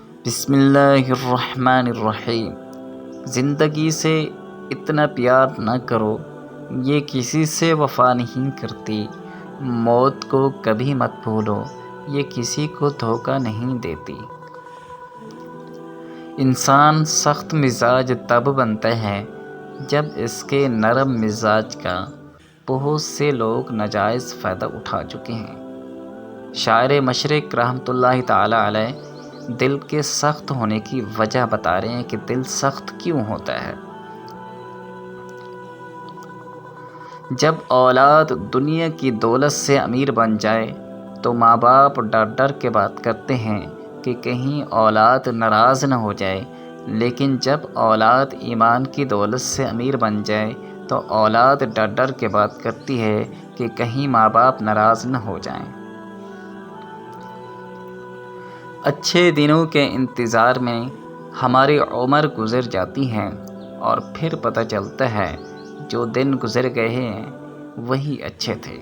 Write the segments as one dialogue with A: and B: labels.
A: بسم اللہ الرحمن الرحیم۔ زندگی سے اتنا پیار نہ کرو، یہ کسی سے وفا نہیں کرتی۔ موت کو کبھی مت بھولو، یہ کسی کو دھوکہ نہیں دیتی۔ انسان سخت مزاج تب بنتا ہے جب اس کے نرم مزاج کا بہت سے لوگ ناجائز فائدہ اٹھا چکے ہیں۔ شاعر مشرق رحمۃ اللہ تعالی علیہ دل کے سخت ہونے کی وجہ بتا رہے ہیں کہ دل سخت کیوں ہوتا ہے۔ جب اولاد دنیا کی دولت سے امیر بن جائے تو ماں باپ ڈر ڈر کے بات کرتے ہیں کہ کہیں اولاد ناراض نہ ہو جائے، لیکن جب اولاد ایمان کی دولت سے امیر بن جائے تو اولاد ڈر ڈر کے بات کرتی ہے کہ کہیں ماں باپ ناراض نہ ہو جائیں۔ اچھے دنوں کے انتظار میں ہماری عمر گزر جاتی ہے اور پھر پتہ چلتا ہے جو دن گزر گئے ہیں وہی اچھے تھے۔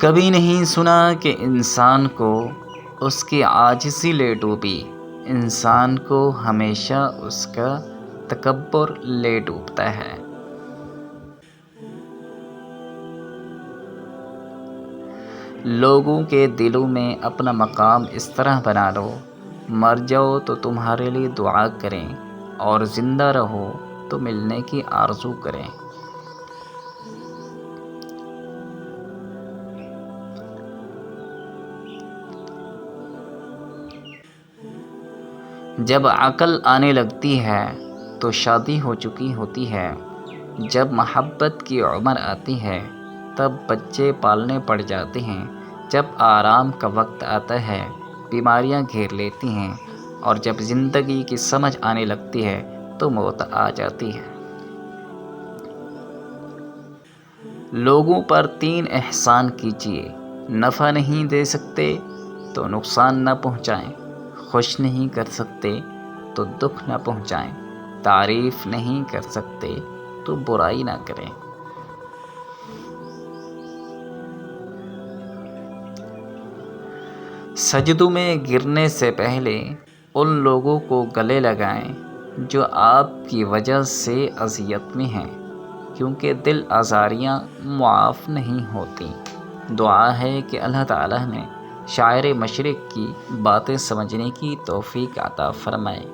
A: کبھی نہیں سنا کہ انسان کو اس کی عاجزی لے ڈوبی، انسان کو ہمیشہ اس کا تکبر لے ڈوبتا ہے۔ لوگوں کے دلوں میں اپنا مقام اس طرح بنا لو، مر جاؤ تو تمہارے لیے دعا کریں اور زندہ رہو تو ملنے کی آرزو کریں۔ جب عقل آنے لگتی ہے تو شادی ہو چکی ہوتی ہے، جب محبت کی عمر آتی ہے تب بچے پالنے پڑ جاتے ہیں، جب آرام کا وقت آتا ہے بیماریاں گھیر لیتی ہیں، اور جب زندگی کی سمجھ آنے لگتی ہے تو موت آ جاتی ہے۔ لوگوں پر 3 احسان کیجیے، نفع نہیں دے سکتے تو نقصان نہ پہنچائیں، خوش نہیں کر سکتے تو دکھ نہ پہنچائیں، تعریف نہیں کر سکتے تو برائی نہ کریں۔ سجدوں میں گرنے سے پہلے ان لوگوں کو گلے لگائیں جو آپ کی وجہ سے اذیت میں ہیں، کیونکہ دل آزاریاں معاف نہیں ہوتی۔ دعا ہے کہ اللہ تعالیٰ ہمیں شاعر مشرق کی باتیں سمجھنے کی توفیق عطا فرمائے۔